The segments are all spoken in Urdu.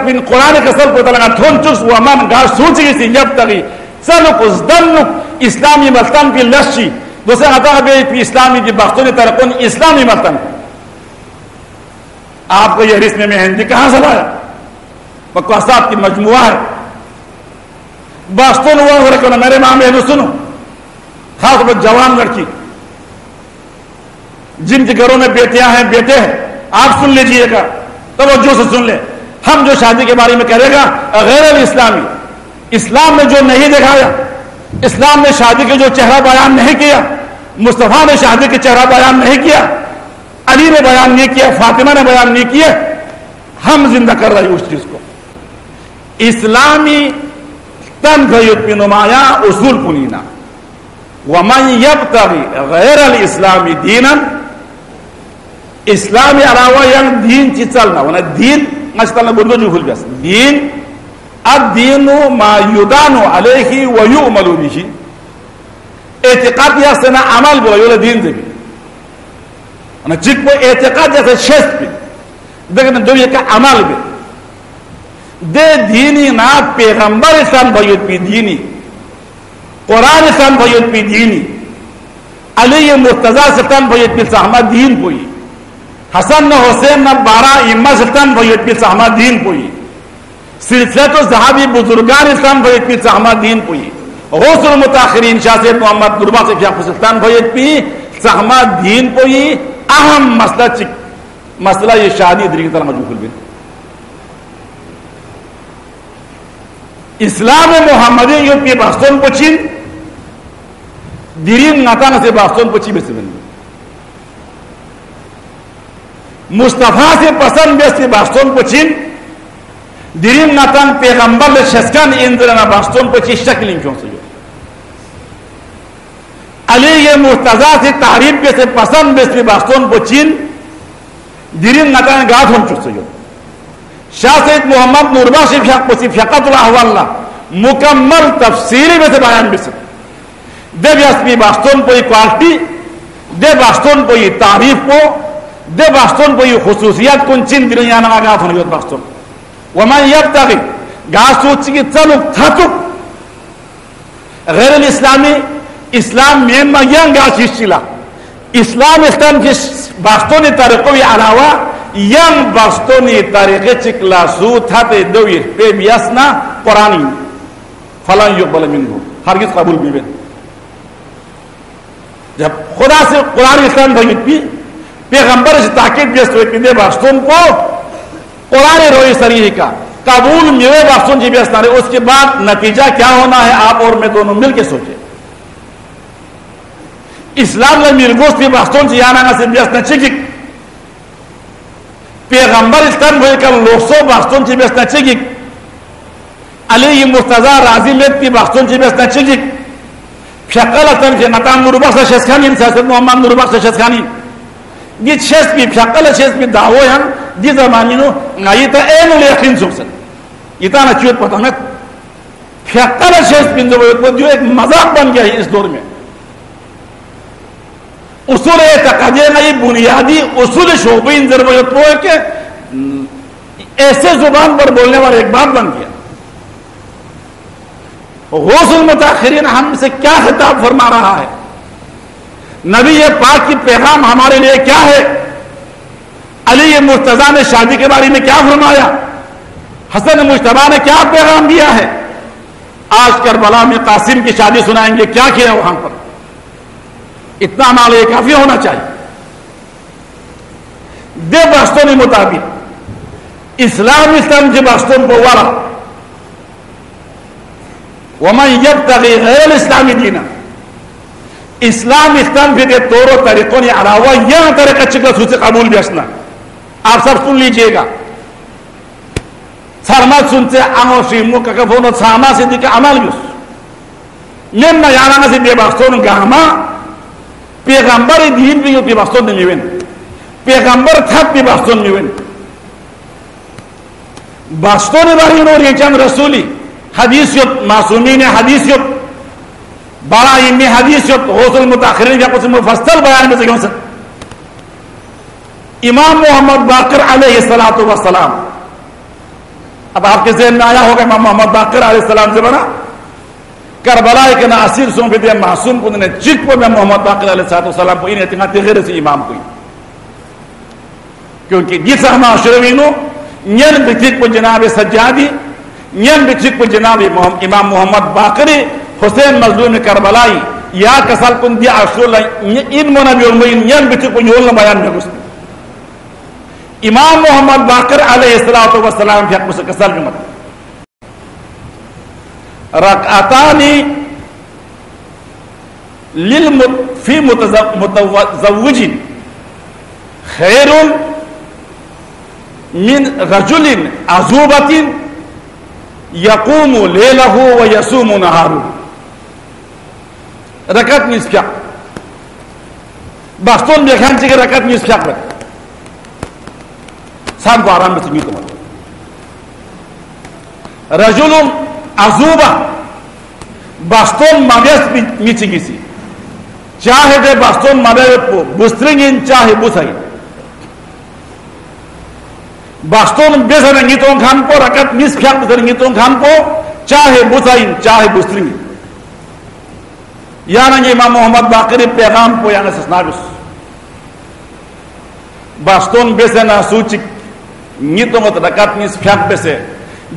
bin Quran kasal ko talaga thonchus wa man gar suci si yabtaghi saluk uzdannuk islami maltan ki lashi دوسرے عطا بے اسلامی کی بختوں ترقون اسلامی متن آپ کو یہ رسم میں ہندی کہاں سے لایا بکواسات کی مجموعہ ہے باستون ہوا ہو رکھو نا میرے ماں میں سنو خاص طور پر جوان لڑکی جن کے گھروں میں بیٹیاں ہیں بیٹے ہیں آپ سن لیجئے گا توجہ سے سن لیں ہم جو شادی کے بارے میں کرے گا غیر الاسلامی اسلام میں جو نہیں دکھایا اسلام نے شادی کے جو چہرہ بیان نہیں کیا مصطفیٰ نے شادی کے چہرہ بیان نہیں کیا علی نے بیان نہیں کیا فاطمہ نے بیان نہیں کیا ہم زندہ کر رہے ہیں اس چیز کو اسلامی تنفیت پی نمایا اصول پنینا ومن یبتغی غیر الاسلامی دینا اسلامی علاوہ یعنی دین چی چلنا ورنہ دین مجھتا بردو جو بھول بیس دین الدین ما یدان علیہ ویؤمل به اعتقاد یا سنا عمل بولا یولا دین دے بھی چک وہ اعتقاد جیسے شست بھی دیکھنے دو یہ کا عمل بھی دے دینی نا پیغمبر اسلام بھائیت پی دینی قرآن اسلام بھائیت پی دینی علی مرتضی سلطان بھائیت پی سہمہ دین پوئی حسن نہ حسین نہ بارہ امہ سلطان بھائیت پی سہمہ دین پوئی سلسلہ تو صحابی بزرگان اسلام بھائیت پی سہمہ دین پوئی غوث المتاخرین شاہ سید محمد دربا سے فیاق سلطان بھائیت پی سہمہ دین پوئی اہم مسئلہ چک مسئلہ یہ شادی دریگ طرح مجھول بھی اسلام محمدی یو پی باستون پچین دیرین ناتانا سے باستون پچی بسی بندی مصطفیٰ سے پسند بیستی باستون پچین دیرین ناتان پیغمبر لے شسکان اندرنا باستون پچی شکل انکیوں سے جو علی یہ مرتضی سے تعریف بیستی پسند بیستی باستون پچین دیرین ناتان گاہ ہم چک سے جو شاہ سید محمد نورباشی فیقت الاحواللہ مکمل تفسیری میں سے بیان بھی سکتے دے بیاسمی باستون پوئی کوالٹی دے باستون پوئی تعریف کو دے باستون پوئی خصوصیات کن چین دنیا نگا گاہ ہونیت باستون ومن یبتغی گاہ سوچی کی چلک تھاتک غیر الاسلامی اسلام میں مگیان گاہ چیز چلا اسلام کی باستونی طریقوی علاوہ یم باستونی طریقے چکلا سو تھاتے دویر پہ بیاسنا قرآنی فلان یقبل منہو ہرگز قبول بھی بین جب خدا سے قرآن اسلام بھائیت بھی پیغمبر سے تاکید بیست ہوئی پندے باستون کو قرآن روی سریح کا قبول میوے باستون جی بیستنا رہے اس کے بعد نتیجہ کیا ہونا ہے آپ اور میں دونوں مل کے سوچیں اسلام نے میرگوست بھی باستون جی آنا سے بیستنا چکک پیغمبر اسلام بھائی کا لوسو باستون چی بیستنا چکک علی مرتضی راضی لیت کی باستون چی بیستنا چکک فشقل اتن کے نتان نوربخش شسخانی سیاست محمد نوربخش شسخانی گیت شس بھی فشقل شس بھی دعوی ہیں دی زمانی نو نایتا این الیقین سکسن ایتا نا چیوت پتنگت فشقل شس بھی جو ایک مذاق بن گیا ہے اس دور میں اصول اعتقادی نئی بنیادی اصول شعبین ضرورت وہ ہے کہ ایسے زبان پر بولنے والا ایک بات بن گیا غوث المتاخرین ہم سے کیا خطاب فرما رہا ہے نبی پاک کی پیغام ہمارے لیے کیا ہے علی مرتضی نے شادی کے بارے میں کیا فرمایا حسن مجتبی نے کیا پیغام دیا ہے آج کربلا میں قاسم کی شادی سنائیں گے کیا کیا وہاں پر اتنا ہمارے کافی ہونا چاہیے دے باستونی مطابق اسلام کے باستون کو وارا ومن یبتغی غیر اسلامی دینا اسلام کے طور و طریقوں نے علاوہ یہ طریقہ چکل سوچے قبول بیسنا آپ سب سن لیجئے گا سرمت سنتے آنوشی مکہ کفونو ساما سے دیکھ عمل بیس نیم یارانا سے دے باستون گاما پیغمبر دین بھی ہوتی باستون نے میوین پیغمبر تھپ بھی باستون میوین باستون باری نور یہ چند رسولی حدیثیت معصومین حدیثیت بارا امی حدیثیت غوث المتاخرین یا قسم مفصل بیان میں سے گھن سکتے امام محمد باقر علیہ السلام اب آپ کے ذہن میں آیا ہوگا امام محمد باقر علیہ السلام سے بنا کربلا کے نا اسیر سوں پہ دیا معصوم کو نے چک پہ میں محمد باقر علیہ السلام کو انہیں اتنا تغیر سے امام کو کیونکہ جس ہما شروینو نین بچک پہ جناب سجادی نین بچک پہ جناب امام محمد باقری حسین مظلوم کربلائی یا کسال کن دیا عشور ان منا بیرمین نین بچک پہ یولنا بیان میں گستے امام محمد باقر علیہ السلام کی حق سے کسال میں مطلب رکعتان فی متزوج خیر من رجل عزوبۃ یقوم لیلہ و یصوم نہارہ. رکعت نصف حق باستون بیخان چکے رکعت نصف حق رکھ سام کو آرام میں سنگی تمہارا رجل عزوبہ باستون مابیس میچی گیسی چاہے دے باستون مابیس پو بسترنگین چاہے بوسائی باستون بیسا نگیتون کھان پو رکعت نصف حق بیسا نگیتون کھان پو چاہے بوسائی چاہے بسترنگین یا نگی امام محمد باقری پیغام پو یا نسس ناگس باستون بیسا نا سوچک نیتو مت رکعت نصف حق بیسے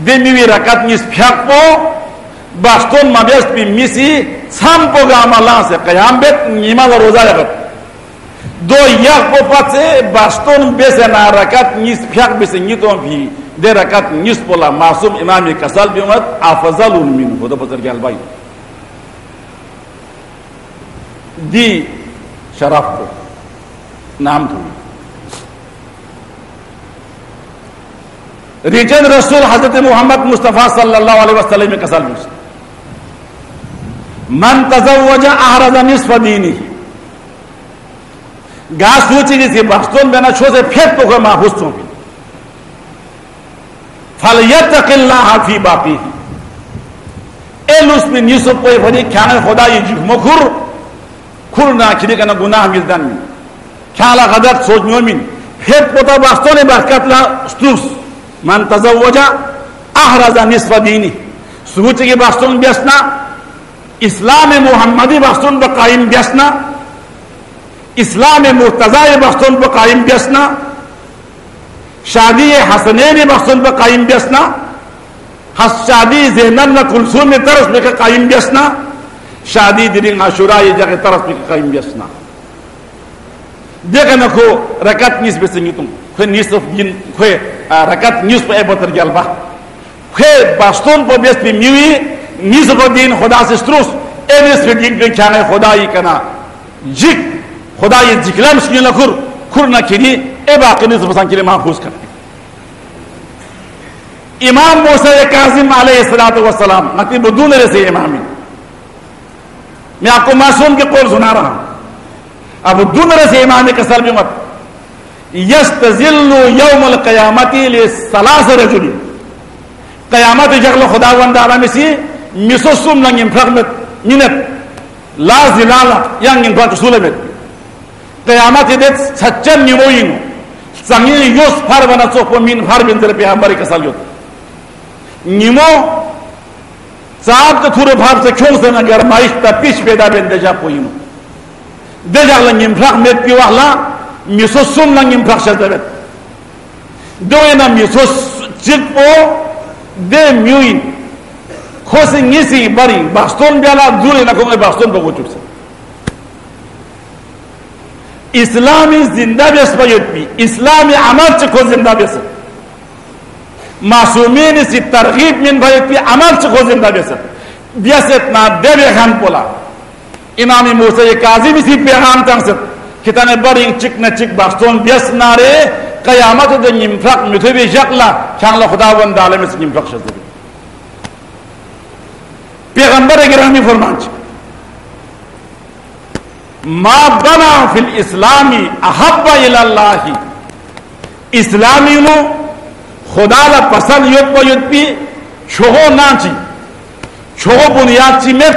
دمیوی رکعت نصف حق پو باستون مبیس پی میسی سام پو گاما لان سے قیام بیت نماز روزہ لگت دو یک پو پت سے باستون بیسے نا رکعت نصف حق بیسے نیتو بھی دے رکعت نصف پولا معصوم امام کسال بھی امت افضل من خدا بزرگ البائی دی شرف کو نام تھوڑی ریجن رسول حضرت محمد مصطفیٰ صلی اللہ علیہ وسلم کا سال من تزوج احرز نصف دینی گا سوچی جیسی بخستون بینا چھو سے پھیت کو محفوظ چون کی فَلْيَتَّقِ اللَّهَ فِي بَاقِهِ ایل اس میں نیسو کوئی بھری کھانے خدا یہ جیف مکھر کھرنا کھلی کنا گناہ مزدن من کھالا غدر سوچ مومن پھیت پتا بخستون برکت لا ستوس من تزوج احرز نصف دینی سوچ کی باستون بیسنا اسلام محمدی باستون با قائم بیسنا اسلام مرتضی باستون با قائم بیسنا شادی حسنین باستون با قائم بیسنا شادی زینن کلثوم طرف میں قائم بیسنا شادی دن عاشورائی جگہ طرف میں قائم بیسنا دیکھنا کو رکعت نیس بیسنگی تم کوئی نصف دین کوئی رکعت نصف اے بطر جلبہ کوئی باستون پو بیس پی میوی نصف دین خدا سے ستروس اے نصف دین پی کھانے خدایی کنا جک خدایی جکلم سکنی لکھر کھر نکینی اے باقی نصف سان کلی محفوظ کرنے امام موسیٰ کاظم علیہ السلام نقلی بدون رسے امامی میں آپ کو معصوم کے قول سنا رہا ہوں اب بدون رسے امامی کا سر بھی مت یستزل یوم القیامت لثلاث رجل قیامت جغل خداوند عالم سی مسوسم لنگم فرمت منت لا زلال ینگم فرق سولمت قیامت دیت سچن نموین سنگی یوس فر ونسوف من فر بنتر پیغمبر کسال یوت نمو صاحب تو تھوڑے بھاب سے کیوں سے نگر مائش تا پیش پیدا بین دجا پوئینو دجا لنگم فرق مت پیو احلا میسوسون لنگم فرق شدبت دو اینا میسوس چک پو دے میوین خوصی نیسی بری باستون بیالا دور اینا کونگے باستون پو چک سے اسلامی زندہ بیس بیت بی اسلامی عمل چکو زندہ بیس معصومین سی ترغیب من بیت بی عمل چکو زندہ بیس بیست نا دے بے خان پولا امام موسیٰ کاظم سی پیغام تنگست کتنے بڑی چک نہ چک باستون بیس نارے قیامت دے نمفرق متوبی شکلا کھان خداوند عالم اس نمفرق شد پیغمبر گرامی فرمان چک ما بنا فی الاسلامی احب الاللہ اسلامی نو خدا لا پسند یوت پا یوت پی چھوہو نانچی چھوہو بنیاد چی مت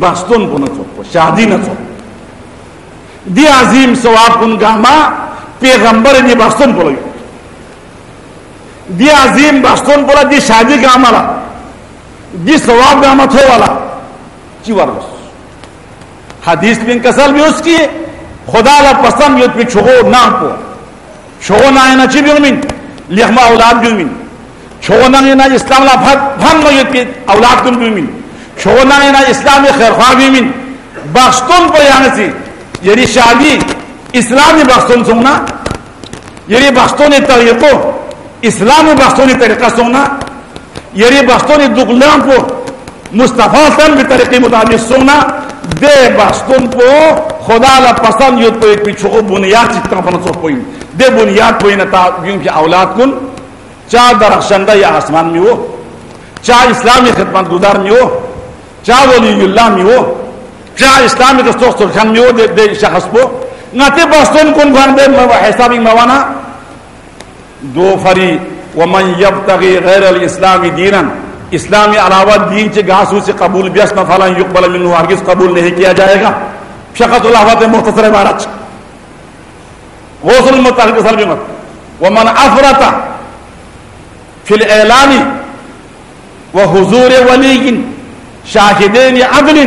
باستون پو نچو شادی نچو دی عظیم ثواب کن گاما پیغمبر دی باستون پو لگی دی عظیم بستون پولا دی شادی کا عملہ دی ثواب کا عمل ہو والا چی ورس حدیث بن کسل بھی اس کی خدا لا پسند یوت پی چھو نام پو چھو ناینا چی بیومین لیخما اولاد بیومین چھو ناینا اسلام لا بھن یوت پی اولاد کن بیومین چھو ناینا اسلامی خیرخواہ بیومین بستون پو یعنی سی یعنی شادی اسلامی بستون سننا یعنی بستون طریقو اسلامی بستون طریقہ سننا یعنی بستون دقلان پو مصطفیٰ تن بھی طریقی مطابق سننا دے بستون پو خدا لا پسند یوت پو ایک پیچھو بنیاد چکتا پنسو پوئن دے بنیاد پوئن تا بیون کی اولاد کن چاہ درخشندہ یا آسمان میں ہو چاہ اسلامی خدمت گزار میں ہو چاہ ولی اللہ میں ہو چاہ اسلامی دستوخ سرخان میں ہو دے شخص پو ناتے بستون کن بھان دے حسابی موانا دو فری ومن یبتغی غیر الاسلام دینا اسلامی علاوہ دین چے گاسو سے قبول بیس فلا یقبل منہ ہرگز قبول نہیں کیا جائے گا شخص اللہ وقت مختصر عبارت غسل المتحق سلبی مت ومن افرط فی الاعلان وحضور ولی شاہدین عدل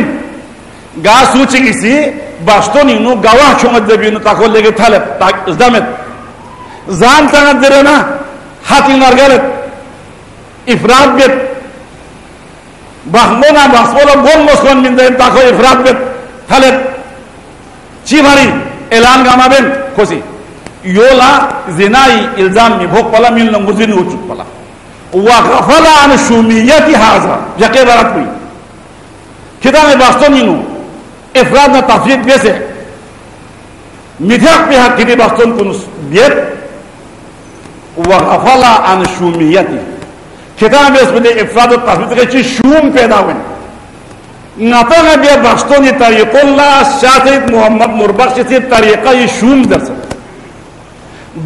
گاسو چے کسی باشتونی نو گواہ چونت دبینو تاکو لگے تھالت تاک ازدامت زان تانت درنا حتی نرگلت افراد بیت بحمونا بحثولا گون مسکون من دین تاکو افراد بیت تھالت چی بھاری اعلان گاما بین خوشی یولا زنائی الزام می بھوک پلا ملنا مزین ہو چک پلا وغفلا عن شومیتی حاضر یقی برات ہوئی کتا میں باشتونی نو افراد نہ تفریق بیسے میتھاق پہ حق کتی بستون کنس بیت وغفلا عن شومیتی کتاب بیس میں افراد و تفریق کے چیز شوم پیدا ہوئے نتانا بیا بستونی طریق اللہ شاہ سید محمد مربخش سے طریقہ یہ شوم در سکتا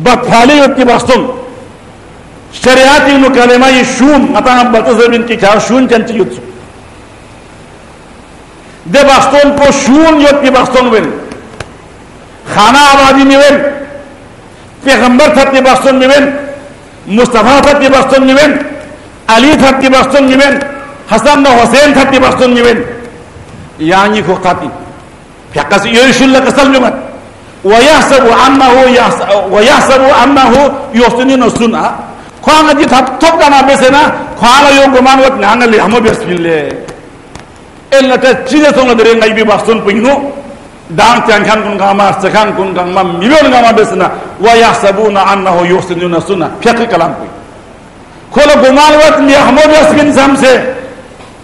بطفالی ہوتی بستون شریعاتی انو کلمہ یہ شوم نتانا بلتظر بن کی کھا شون چنچی یوت سکتا دے بستون کو شون یوت کی بستون وین خانہ آبادی میں وین پیغمبر تھا کی بستون میں وین مصطفیٰ تھا کی بستون میں وین علی تھا کی بستون میں وین حسن و حسین تھا کی بستون میں وین یعنی کو خاتی فقس یوش اللہ قسم میں مت ویحسب انہو یحسنین السنہ خوانا جی تھوک دانا بیسے نا خوانا یوں گمان وقت نانا لے ہمو بسم اللہ اللہ چیزیں سونگا درے نائی بھی باستون پینو دان تیان کھان کن گاما سکھان کن گاما میلیون گاما بیسنا وَيَحْسَبُونَ أَنَّهُ يُحْسِنُونَ السُّنَّةَ فقہ کلام کوئی کھولو گمان وقت لیا ہمو بھی اسکن سام سے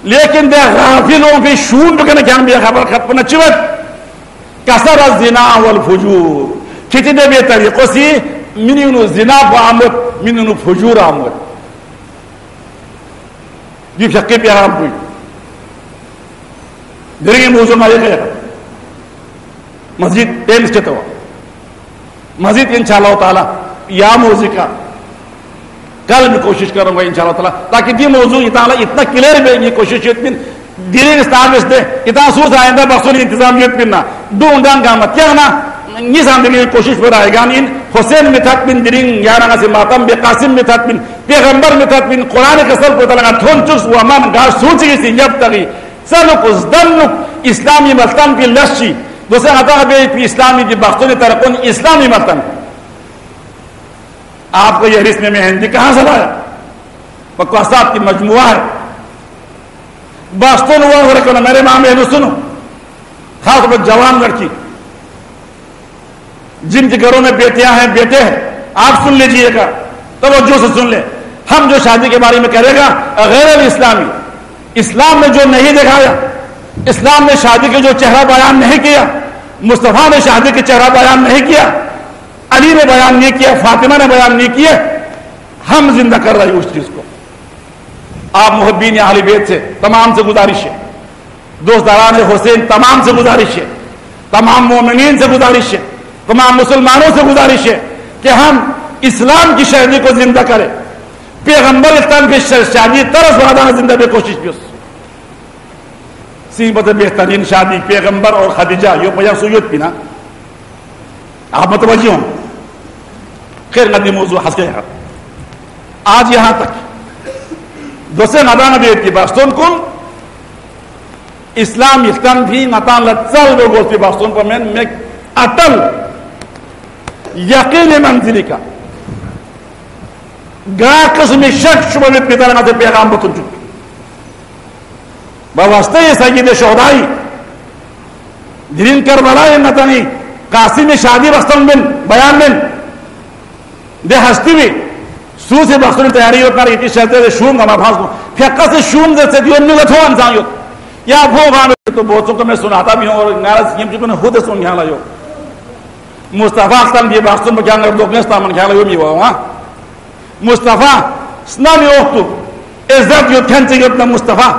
لیکن دے غافلوں پہ شون بکنے کیان بھی خبر خط پنا چوت کسر الزنا والفجور کتی دے بے طریقوں سی منینو زنا پا آمد منینو فجور آمد یہ فقہ پہ حرام کوئی درگی موضوع میں یہ مسجد ٹیم اسٹیٹ ہوا مسجد انشاءاللہ تعالی یا موضوع کا کل میں کوشش کروں گا انشاءاللہ تعالی تاکہ یہ موضوع اتنا کلیئر بھی یہ کوشش دیرین استعمال دے اتنا سوز آئندہ بخصوص انتظامیت پننا دو اندان قامت کیا نا نظام دنیا کوشش پر آئے گا ان حسین متحق بن درین یارانہ سے ماتم بے قاسم متحق بن پیغمبر متحق بن قرآن قصر کو تلقا تھون چکس و امام گاش سوچی سی جب تغی سنک اس دنک اسلامی ملتن کی لشی دوسرے عطا بے اسلامی کی بخصوص ترقون اسلامی ملتن آپ کو یہ رسم میں ہندی کہاں سے لایا بکواسات کی مجموعہ ہے باستون ہوا ہو رکھنا میرے ماں میں سنو خاص طور جوان لڑکی جن کے گھروں میں بیٹیاں ہیں بیٹے ہیں آپ سن لیجئے گا توجہ سے سن لیں ہم جو شادی کے بارے میں کرے گا غیر الاسلامی اسلام نے جو نہیں دکھایا اسلام نے شادی کے جو چہرہ بیان نہیں کیا مصطفیٰ نے شادی کے چہرہ بیان نہیں کیا علی نے بیان نہیں کیا فاطمہ نے بیان نہیں کیا ہم زندہ کر رہے ہیں اس چیز کو آپ محبین اہل بیت سے تمام سے گزارش ہے دوستداران حسین تمام سے گزارش ہے تمام مومنین سے گزارش ہے تمام مسلمانوں سے گزارش ہے کہ ہم اسلام کی شادی کو زندہ کریں پیغمبر اسلام کی شادی طرز وادانہ زندہ بے کوشش بھی سیبت بہترین شادی پیغمبر اور خدیجہ یہ پیام سویت پینا آپ متوجہ ہوں خیر ندی موضوع حس کے آج یہاں تک دوسرے ندان بیت کی باستون کن اسلام یختن بھی نتان لچل دو گوستی باستون پر میں اٹل یقین منزلی کا گا قسم شک شبہ میں پیتر نہ پیغام بتن چکی بواسطه سید شهدائی درین کربلای نتنی قاسم شادی بستن بن بیان بن ده هستی بھی سو سے بخشن تیاری ہوتا رہی تھی شہدے شوم کا مبحث کو فقہ سے شوم سے دیون ملت ہو انسان یو یا وہ بھانے تو بہتوں کو میں سناتا بھی ہوں اور نارس کیم چکو نے خود سن گیا لائیو مصطفیٰ اختن بھی بخشن بکیاں گر دوکنستا من گیا لائیو میوہ ہوا مصطفیٰ اسلامی وقتو عزت یو تھنچے گتنا مصطفیٰ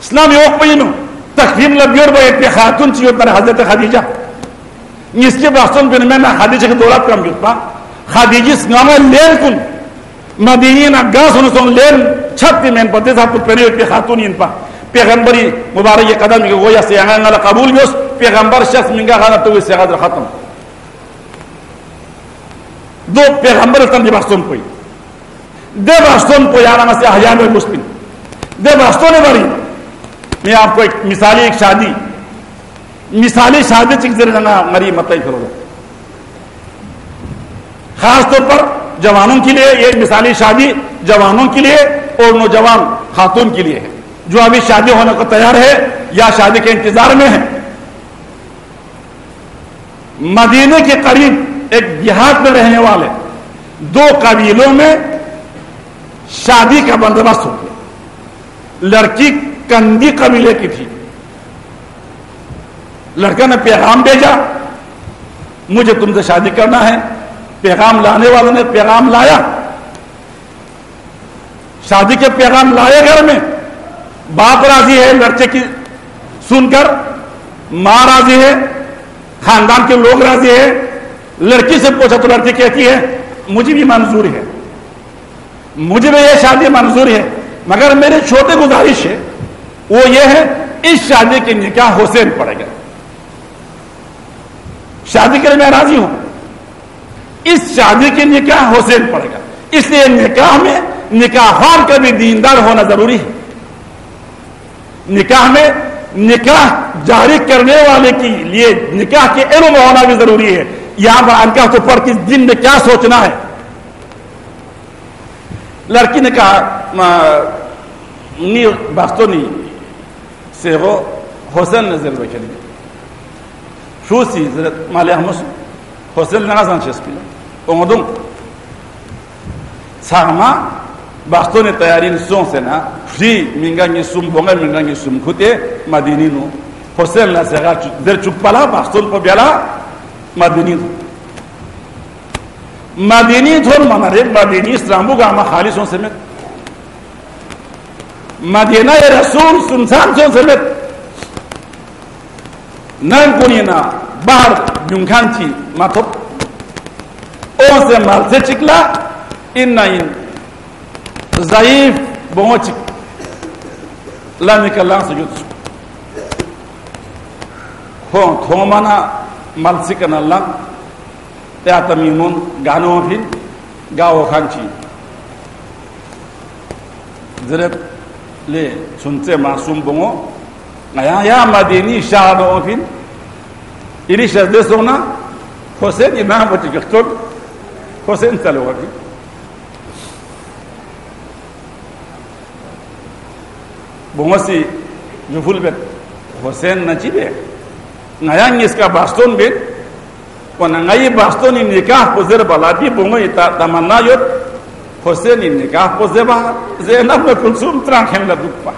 اسلامی وقت بینو تکفیم لبیور با ایک خاتون چیو پر حضرت خدیجہ اس کے بخشن پر میں خدیجہ کی دولت کم گیت پا خدیجہ سنگاما لین کن مدینین اگاس انسان لین چھتی میں پتے تھا کچھ پہنے ایک خاتون ان پا پیغمبری مبارک یہ قدم کہ گویا سیاغان اللہ قبول بیوس پیغمبر شخص منگا خانا تو اس سیاغات ختم دو پیغمبر اتن دی بخشن پوئی دے بخشن پوئی آنا سے احیان و مسلم دے بخشن باری میں آپ کو ایک مثالی شادی چک ذریعہ نا مری مطلعی کرو گا خاص طور پر جوانوں کے لیے یہ مثالی شادی جوانوں کے لیے اور نوجوان خاتون کے لیے ہے جو ابھی شادی ہونے کو تیار ہے یا شادی کے انتظار میں ہے مدینے کے قریب ایک دیہات میں رہنے والے دو قبیلوں میں شادی کا بندوبست ہو گیا لڑکی کندی قبیلے کی تھی لڑکا نے پیغام بھیجا مجھے تم سے شادی کرنا ہے پیغام لانے والوں نے پیغام لایا شادی کے پیغام لائے گھر میں باپ راضی ہے لڑکے کی سن کر ماں راضی ہے خاندان کے لوگ راضی ہے لڑکی سے پوچھا تو لڑکی کہتی ہے مجھے بھی منظور ہے مجھے بھی یہ شادی منظور ہے مگر میرے چھوٹے گزارش ہے وہ یہ ہے اس شادی کے نکاح حسین پڑے گا شادی کے لیے میں راضی ہوں اس شادی کے نکاح حسین پڑے گا اس لیے نکاح میں نکاح خوان کا بھی دیندار ہونا ضروری ہے نکاح میں نکاح جاری کرنے والے کے لیے نکاح کے علم ہونا بھی ضروری ہے یہاں پر نکاح کو پڑھ کس دن میں کیا سوچنا ہے لڑکی نے کہا نی باستو نی سیغو حسین نظر بکلی شوسی زرت مالی احمس حسین نغازان شیس پیلا اومدون ساغما باستو نی تیاری نسون سینا فری منگانی سوم بونگا منگانی سوم کھوتے مدینی نو حسین نظر زر چوپالا باستو پا بیالا مدینی نو مدینی تھون منارے مدینی اسلامو گاما خالصوں سمیت مدینہ رسول سنسان سون سمیت نان کنینا باہر جنکان چی ماتھوپ اون سے مال سے چکلا ان ضعیف بہو چک لانے کا لان سجود خون تھومانا مال سکن اللہ تیاتا میمون گانو پھر گاو خانچی زرت لے سنتے معصوم بنگو یا مدینی شاہدو پھر ایلی شہدے سونا حسین امام بچی گختون حسین چلو گا پھر بنگو سی جفول بیت حسین نچی بے نایاں اس کا باستون بیت وننگای باستونی نکاح پزر بلادی بونگوی تمنا یود حسینی نکاح پزر با زینب کلثوم ترانخیم لدوک پا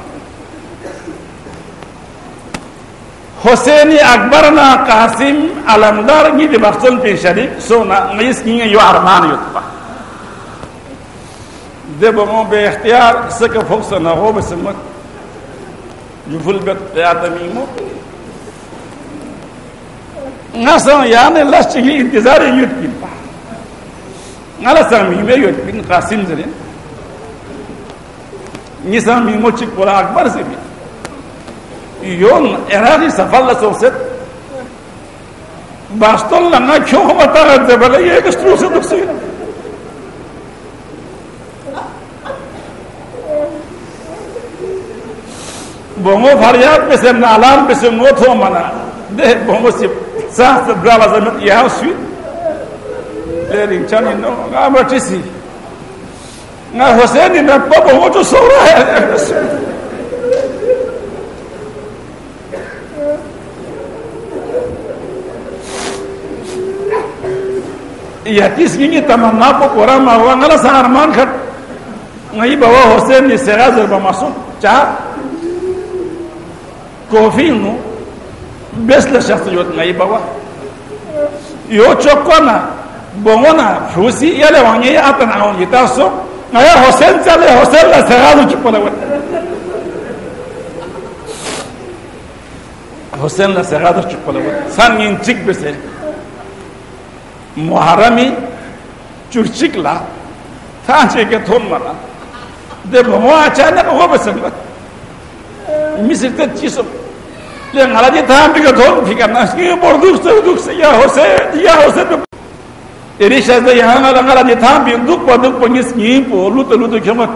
حسینی اکبرنا قاسم علمدار گی دی بخصون پی شریک سونا نیس کی یو ارمان یود پا دی بونگو بے اختیار سکا فوکس نغو بسمت جفل بیت تیاتا میمو ناسا یعنی لشتی انتظار یود کن پا ناسا میمه یود کن قاسم زرین نیسا میمو چک پولا اکبر سے بھی یون اراغی سفر لسو ست باستون لنگا کیوں بتا رہتے بلے یہ کسترو سے دکھ سینا bongo faryat bese nalan bese ngoto mana de bongo si sa brava zamet ya sui le ring chani no amatisi nga Hossein na popo ngoto sora ya tis ngi tamanna po korama wa ngala sa arman khat ngai bawa Hossein ni serazar ba masum cha kofinu besla shakhsiyot ngai bawa yo chokona bongona fusi yale wangi atana on yitaso ngaya Hossein chale Hossein la serazar chupola wa Hossein la serazar chupola wa sangin chik bese muharami churchikla thanche ke thon mala de bmo achana ko besanga misirte chiso le ngala di tham bi ko thon fikana ski borduk se ya Hossein erisha de ya ngala di tham bi duk paduk pongis ni po lutu khamat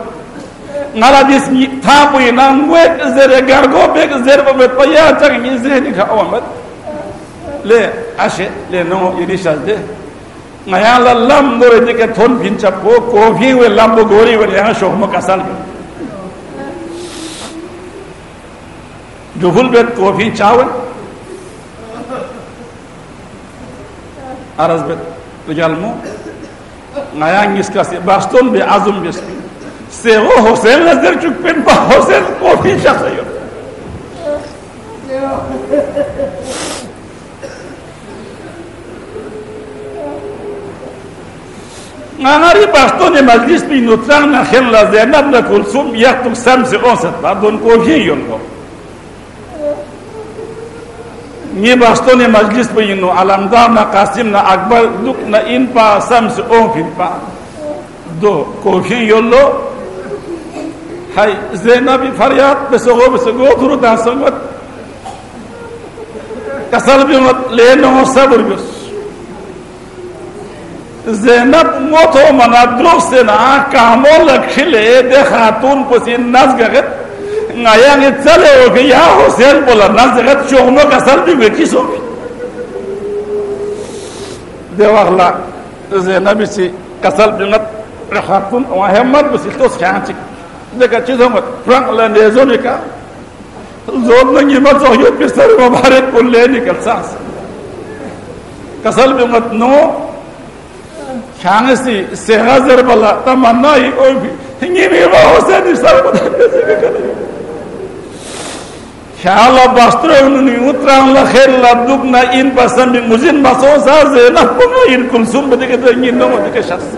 ngala di ni tham po ina ngwet zere gargo be zere be paya tang ni zeni kha awamat le ashe le no erisha de ngaya la lam gore de ke thon bin chapo ko vi we lam bo gori we ya shoh mo kasal juhul bet ko vi chawan araz bet tujalmo ngaya ngis ka se baston be azum be se ho Hossein la der chuk pen ba Hossein ko vi chasayo ngari bastone majlis bi nutran na khella Zainab la Kulsum yaktum samse onsat pardon ko viyon ko ni bastone majlis bi no alamdar na Qasim na Akbar duk na in pa samse on fin pa do ko viyon lo hay Zainab faryat besogo turu dan sangat kasal bi le no sabr bis Zainab moto mana drose na kamol khile de khatun posin nazgaret ngayang chale o ke ya Hossein bola nazgaret chogno kasal bi kiso de wala Zainab si kasal bi ngat khatun wa hamad posil tos khanchi de ka chizo mat frank la ne zonika zon ngi ma zo yot bisar mubarak kulle ni kalsas kasal bi ngat no Khanesi serazar bala tamanna hi oi hingi me ba Hossein sar ko khala bastro ni utran la khair la dubna in pasan bi muzin maso sa Zainab ko in Kulsum be de ni no de ke shakhs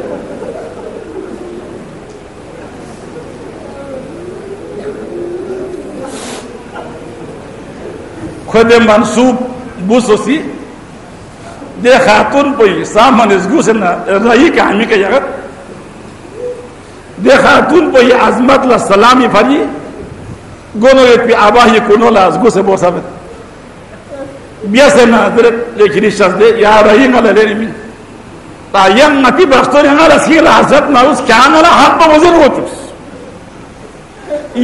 khode mansub busosi de khatun poi saman izgusna rayi kahmi ka yagat de khatun poi azmat la salami fari gono et pi abahi kono la azguse bo sabet biasena dret le kirishas de ya rayi ngala le mi ta yang nati bastori ngala sila azat na us kana la habba wazir wotus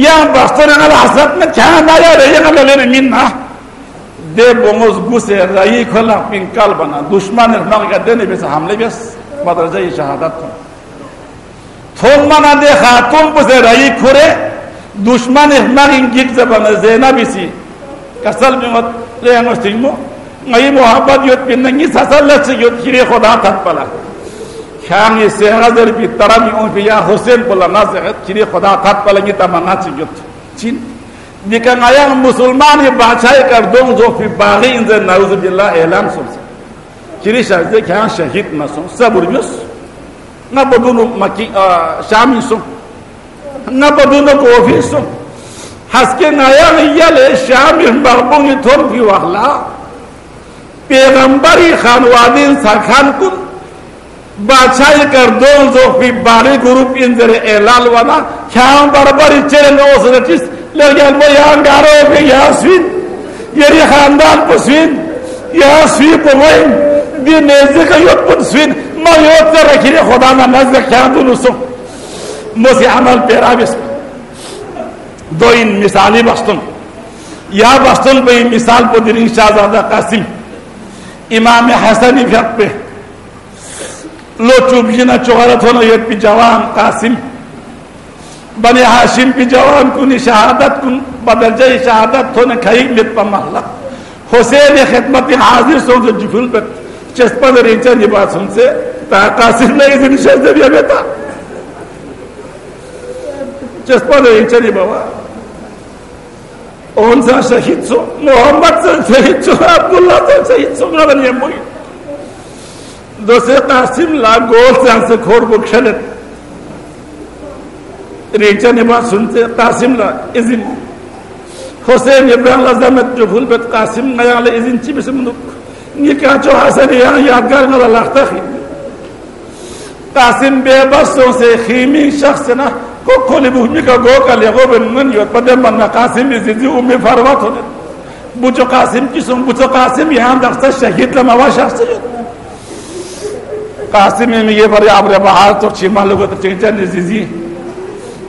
ya bastori ngala azat na kana ya rayi ngala le mi na de bongos guse rayi khola pin kalbana dushman er mag gadene bes hamle bes madraja shahadat thon mana de khatun buse rayi khore dushman er mag ingik zabana Zainab isi kasal bimat le angostimo ngai mohabbat yot pin ngi sasal la yot khire khoda tat pala khangi se hazar bi tarami on fi ya Hossein bola nazaret khire khoda tat pala ngi tamanga yot chin Nika ngayang Musulman hi bachai kar dong zo fi baghi inze nauzubillah elam somse kiri shazde kyan shahid mason sabur bios nga bodunu maki shami som nga bodunu kofi som haske ngayang yale shami barbungi thon fi wahla peygambari khanwadin sakhan kun bachai kar dong zo fi baghi group inze elal wana kyan barbari cheren osratis لكن بيان قالوا في ياسين يري خاندان بسوين ياسين بوين دي نزك يوت بسوين ما يوتر كيري خدانا نزك كاندو نسو موسی عمل پیرا بس دو این مثالی بستن یا بستن به این مثال پدرین شاهزاده قاسم امام حسنی فیق به لو چوبینا چوغرت ہونا یت پی جوان قاسم بنی ہاشم پی جوان کنی شہادت کن بدرجہ شہادت ہونا کھائیک لیت پا محلہ حسین خدمت حاضر سن سے جفل پر چسپا در اینچا دی بات سن سے تا قاسم نے ازن شہزہ بیا بیتا چسپا در اینچا دی بابا اون سا شہید سو محمد سا شہید سو عبداللہ سا شہید سو غرن یہ موئی دوسرے قاسم لا گول سے ہم سے کھوڑ کو کھلت ریچا نے بات سنتے قاسم لا ازن حسین ابراہیم لازمت جو بھول بیت قاسم نیا لے ازن چی بسے منک یہ کہا چو حسن یہاں یادگار نہ لاختا خیم قاسم بے بسوں سے خیمی شخص نا کو کھولی بہمی کا گو کا لے گو بن من یوت پدے من نا قاسم ازن امی فروت ہونے بچو قاسم کسوں بچو قاسم یہاں دختا شہید لموا شخص یوت قاسم میں یہ بڑے عبر بہار تو چیما لوگوں تو چنچا نزیزی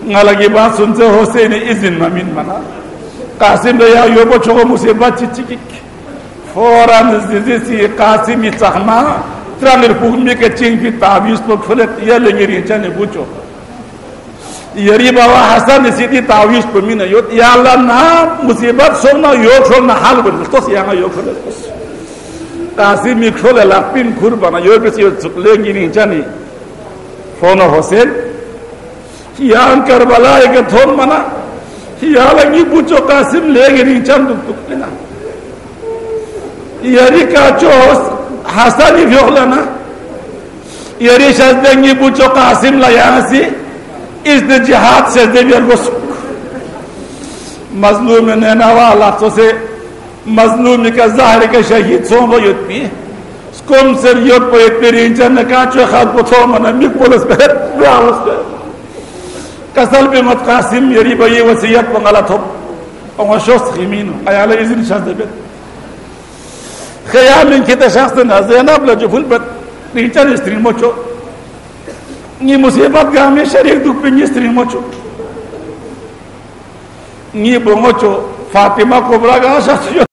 نہ لگی بات سنتے حسین اذن ممین منا قاسم ریا یو بچو کو مصیبت چچی کی فوراً نزیزی سی قاسمی چخما ترانر پوگمی کے چنگ کی تعویز تو کھلت یا لنگی ریچا نے بچو یری بابا حسن سیدی تعویز پو مین یوت یا اللہ نا مصیبت سونا یو کھولنا حال بلد تو سیانا یو کھولت قاسم میکھول لاپین کھور بنا یو بسی لنگی ریچا نی فونو حسین یا کربلا ایک تھون منا یا لگی بچو قاسم لے گی ریچان دک تکنا یری کاچو حسانی فیوخلنا یری شزدنگی بچو قاسم لیانسی اس نے جہاد شزدے بیر گسک مظلوم نیناوا لحظوں سے مظلومی کا ظاہر کے شہید سون وہ یوت پی سکوم سر یوت پو اتنی ریچان نکاچو خاد پتھو منا میک پولس پہر بیاوس پہر کسل بمت قاسم یری بایی وسیعت بغلط ہو او شخص خیمینو ایالا ازن شخص بیت خیال من کتا شخص زینب لجفل بت ریچان استری موچو نی مصیبت گا ہمیں شریک دکھ پنگی استری موچو نی بموچو فاطمہ کبرا گا شخص